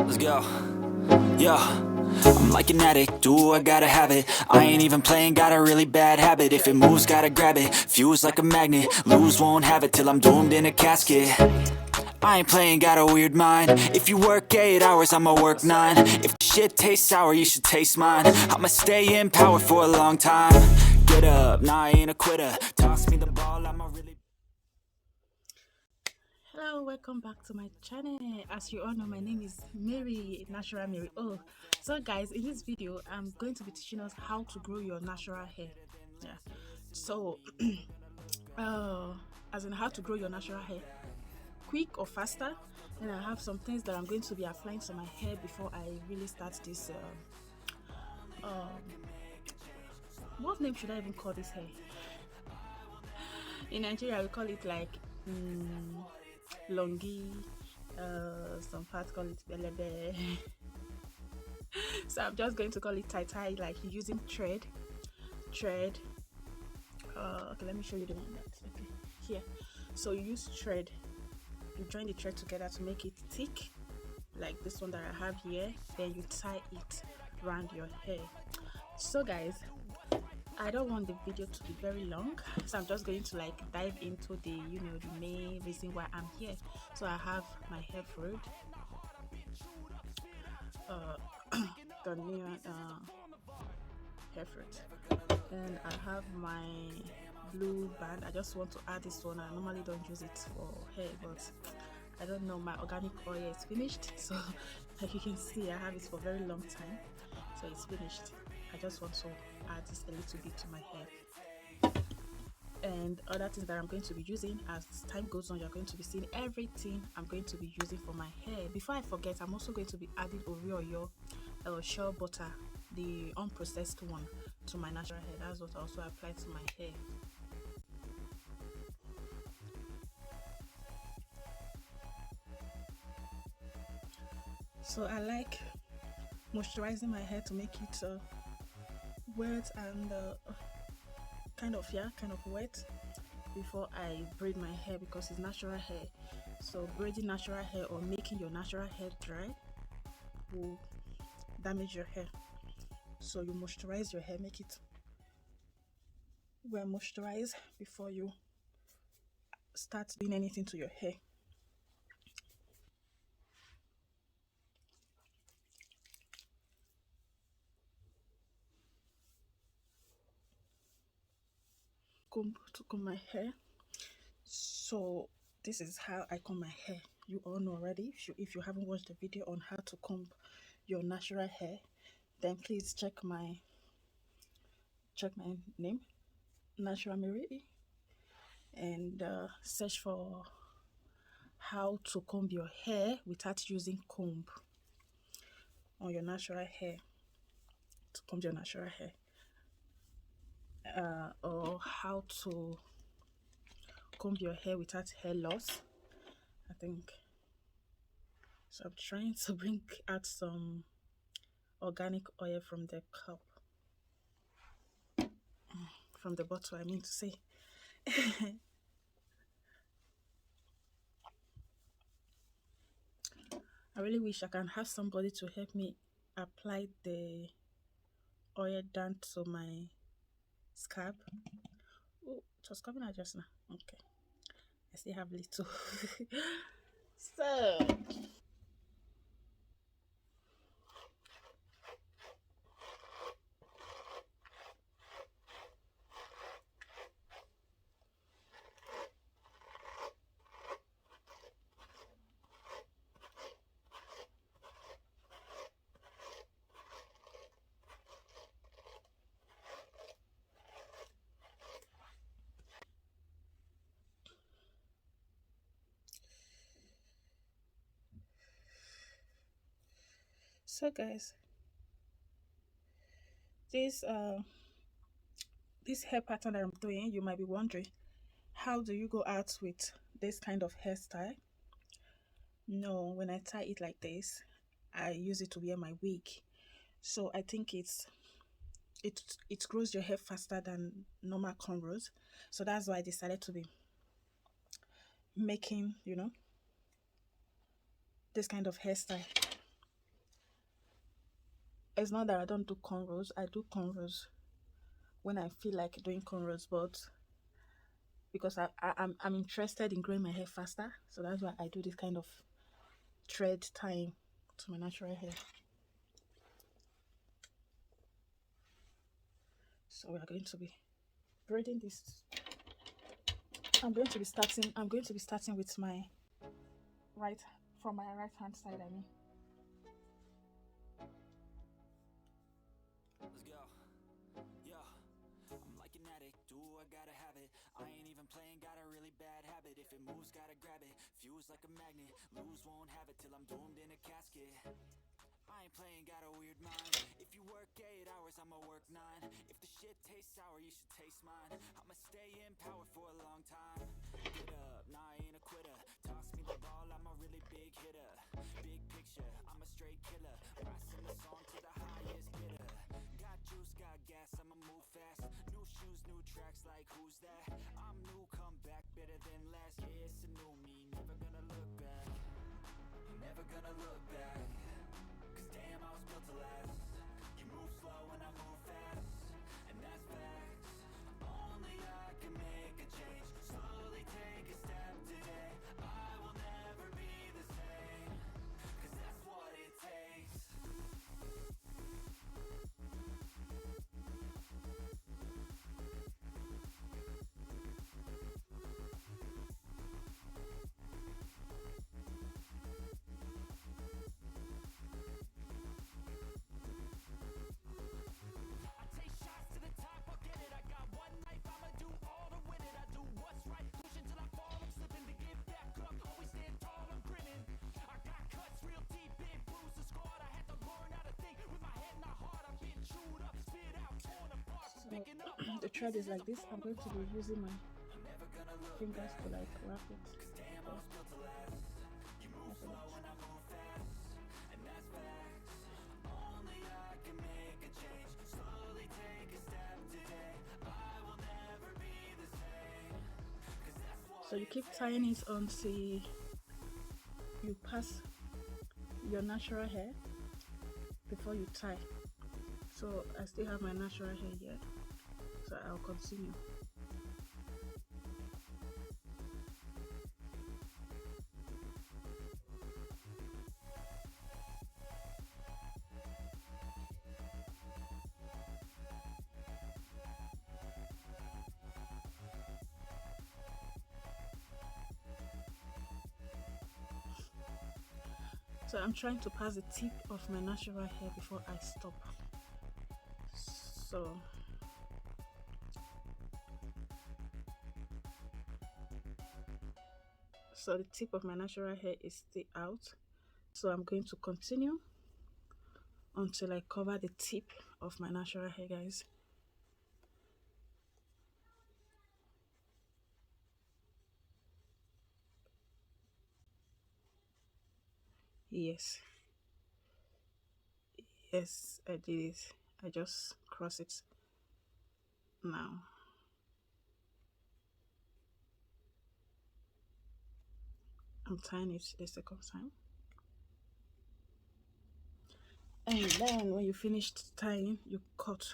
Let's go. Yo, I'm like an addict, do I gotta have it. I ain't even playing, got a really bad habit. If it moves, gotta grab it, fuse like a magnet. Lose, won't have it till I'm doomed in a casket. I ain't playing, got a weird mind. If you work 8 hours, I'ma work 9. If shit tastes sour, you should taste mine. I'ma stay in power for a long time. Get up, nah, I ain't a quitter. Toss me the ball, I'ma really... Hello, welcome back to my channel. As you all know, my name is Mary, Natural Mary. Oh, so guys, in this video, I'm going to be teaching us how to grow your natural hair. Yeah. So, uh, as in how to grow your natural hair, quick or faster. And I have some things that I'm going to be applying to my hair before I really start this. What name should I even call this hair? In Nigeria, we call it like longi. Some parts call it belebe. So I'm just going to call it tie, like using thread. Okay, let me show you the one that's okay here. So you use thread, you join the thread together to make it thick, like this one that I have here. Then you tie it around your hair. So guys, I don't want the video to be very long, so I'm just going to like dive into the the main reason why I'm here. So I have my hair fruit, the new hair fruit, and I have my blue band. I just want to add this one. I normally don't use it for hair, but I don't know, my organic oil is finished, so like you can see, I have it for a very long time, so it's finished. I just want to add this a little bit to my hair. And other things that I'm going to be using as time goes on, you're going to be seeing everything I'm going to be using for my hair. Before I forget, I'm also going to be adding Oreo shea butter, the unprocessed one, to my natural hair. That's what I also apply to my hair. So I like moisturizing my hair to make it wet and kind of wet before I braid my hair, because it's natural hair. So braiding natural hair or making your natural hair dry will damage your hair. So you moisturize your hair, make it well moisturized before you start doing anything to your hair. To comb my hair. So this is how I comb my hair. You all know already. If you haven't watched the video on how to comb your natural hair, then please check my name, Natural Mary, and search for how to comb your hair without using comb on your natural hair, to comb your natural hair, or how to comb your hair without hair loss, I think. So I'm trying to bring out some organic oil from the cup, from the bottle, I mean to say. I really wish I can have somebody to help me apply the oil down to my scalp. Oh, it was coming out just now. Okay, I still have little. So guys, this hair pattern that I'm doing, you might be wondering, how do you go out with this kind of hairstyle? No, when I tie it like this, I use it to wear my wig. So I think it grows your hair faster than normal cornrows. So that's why I decided to be making this kind of hairstyle. It's not that I don't do cornrows. I do cornrows when I feel like doing cornrows, but because I'm interested in growing my hair faster, so that's why I do this kind of thread tying to my natural hair. So we are going to be braiding this. I'm going to be starting with my from my right hand side, I mean. Let's go. Yeah. I'm like an addict, do I gotta have it. I ain't even playing, got a really bad habit. If it moves, gotta grab it. Fuse like a magnet, lose, won't have it till I'm doomed in a casket. I ain't playing, got a weird mind. If you work 8 hours, I'ma work 9. If the shit tastes sour, you should taste mine. I'ma stay in power for a long time. Get up, nah, I ain't a quitter. Toss me the ball, I'm a really big hitter. Big picture, I'm a straight killer. Rising the song to the highest bidder. Got juice, got gas, I'ma move fast. New shoes, new tracks, like who's that? I'm new, come back, better than last. Yeah, it's a new me, never gonna look back. Never gonna look back. Cause damn, I was built to last. You move slow and I move fast, and that's facts. Only I can make a change. Slowly take a step today. I will never be the same. Cause that's what it takes. So the thread is like this. I'm going to be using my fingers to like wrap it. So you keep tying it until you pass your natural hair before you tie. So I still have my natural hair here, so I'll continue. So I'm trying to pass the tip of my natural hair before I stop. So the tip of my natural hair is still out. So I'm going to continue until I cover the tip of my natural hair, guys. Yes. Yes, I did it. I just cross it now. I'm tying it the second time. And then when you finished tying, you cut.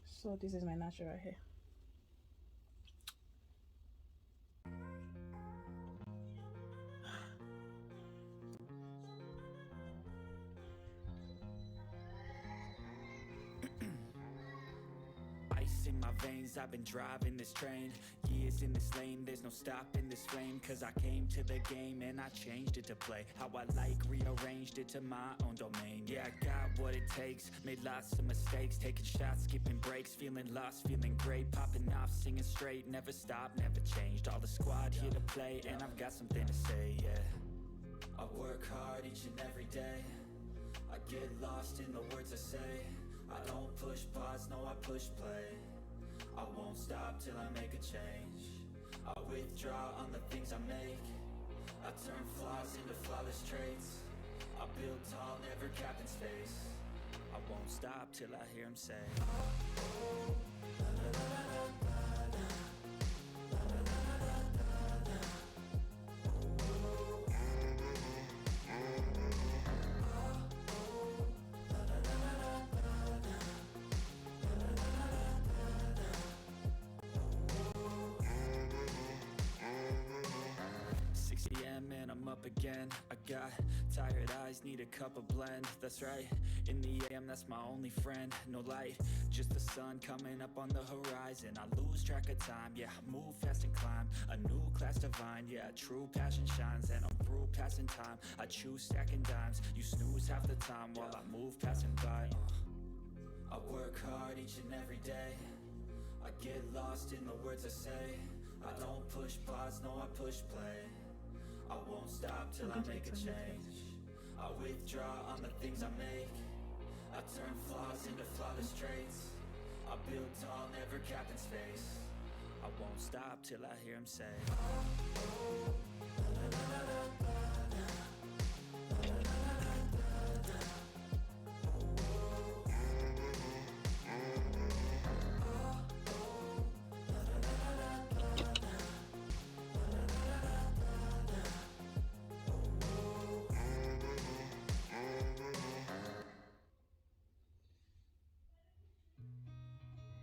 So this is my natural hair. Ice in my veins, I've been driving this train. Years in this lane, there's no stopping this flame. Cause I came to the game and I changed it to play how I like, rearranged it to my own domain. Yeah, I got what it takes, made lots of mistakes, taking shots, skipping breaks, feeling lost, feeling great, popping off, singing straight, never stopped, never changed. All the squad here to play, and I've got something to say, yeah. I work hard each and every day, I get lost in the words I say. I don't push pause, no I push play. I won't stop till I make a change. I withdraw on the things I make. I turn flaws into flawless traits. I build tall, never capped in space. I won't stop till I hear him say, up again. I got tired eyes, need a cup of blend. That's right, in the AM, that's my only friend. No light, just the sun coming up on the horizon. I lose track of time, yeah, I move fast and climb a new class divine, yeah, true passion shines. And I'm through passing time, I choose stacking dimes. You snooze half the time while I move passing by. I work hard each and every day, I get lost in the words I say. I don't push pause, no, I push play. I won't stop till I make a change. I withdraw on the things I make. I turn flaws into flawless traits. I build tall, never capped in space. I won't stop till I hear him say,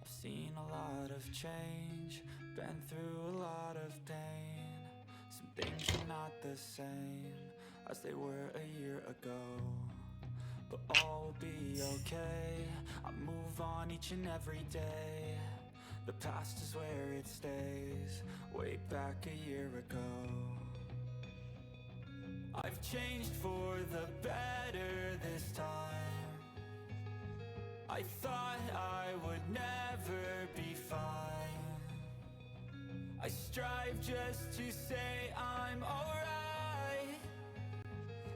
I've seen a lot of change, been through a lot of pain. Some things are not the same as they were a year ago, but all will be okay. I move on each and every day. The past is where it stays, way back a year ago. I've changed for the better this time. I thought I would never be fine. I strive just to say I'm alright,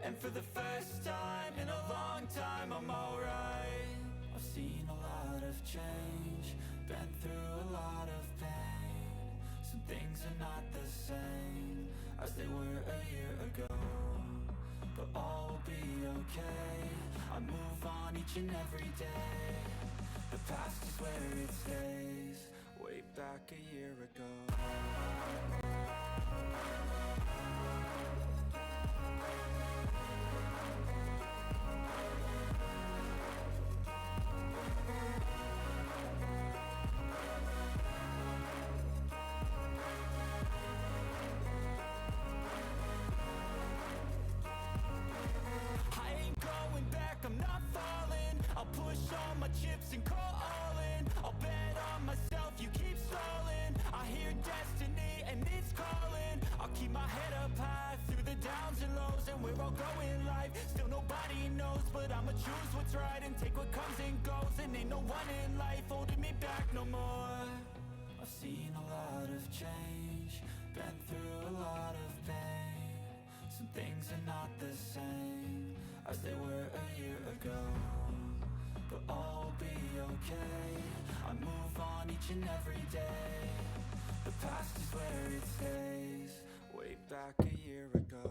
and for the first time in a long time I'm alright. I've seen a lot of change, been through a lot of pain. Some things are not the same as they were a year ago, but all will be okay. I move on each and every day. The past is where it stays, way back a year ago. I ain't going back, I'm not falling. I'll push all my chips and call all in. I'll bet on myself, you keep stalling. I hear destiny and it's calling. I'll keep my head up high through the downs and lows, and we're all going live. Still nobody knows, but I'ma choose what's right and take what comes and goes. And ain't no one in life holding me back no more. I've seen a lot of change, been through a lot of pain. Some things are not the same as they were a year ago, but all will be okay. I move on each and every day. The past is where it stays, way back a year ago.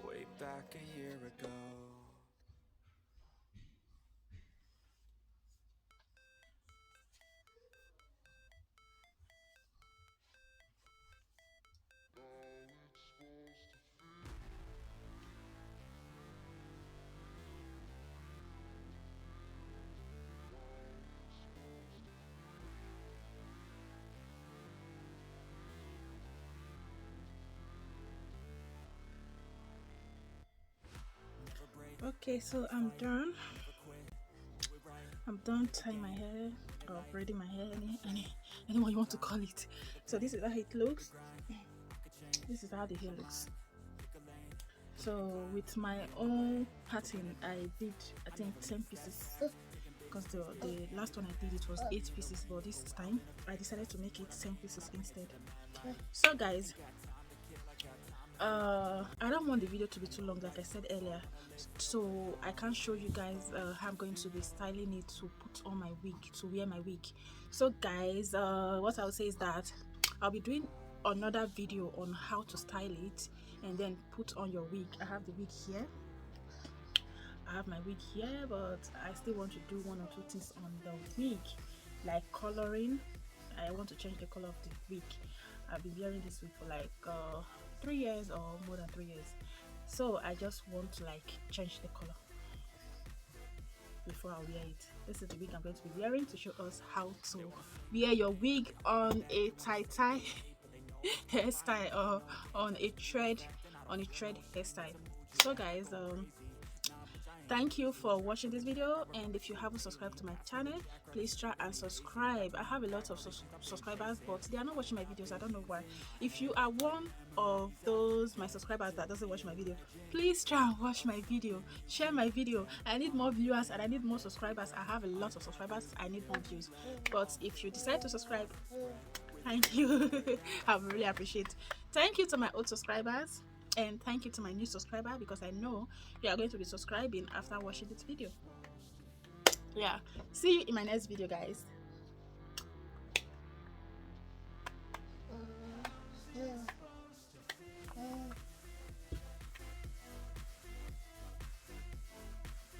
Way back a year ago. Okay, so I'm done. I'm done tying my hair or braiding my hair, anyone you want to call it. So this is how it looks. This is how the hair looks. So with my own pattern, I did I think 10 pieces, because the last one I did it was 8 pieces, but this time I decided to make it 10 pieces instead. So guys, I don't want the video to be too long, like I said earlier, so I can't show you guys how I'm going to be styling it to put on my wig, to wear my wig. So guys, what I'll say is that I'll be doing another video on how to style it and then put on your wig. I have the wig here, I have my wig here, but I still want to do one or two things on the wig, like coloring. I want to change the color of the wig. I've been wearing this wig for like 3 years or more than 3 years, so I just want to like change the color before I wear it. This is the wig I'm going to be wearing to show us how to wear your wig on a tie hairstyle or on a thread hairstyle. So guys, thank you for watching this video, and if you haven't subscribed to my channel, please try and subscribe. I have a lot of subscribers, but they are not watching my videos. I don't know why. If you are one of those my subscribers that doesn't watch my video, please try and watch my video, share my video. I need more viewers and I need more subscribers. I have a lot of subscribers, I need more views. But if you decide to subscribe, thank you. I really appreciate. Thank you to my old subscribers, and thank you to my new subscriber, because I know you are going to be subscribing after watching this video. Yeah, see you in my next video, guys.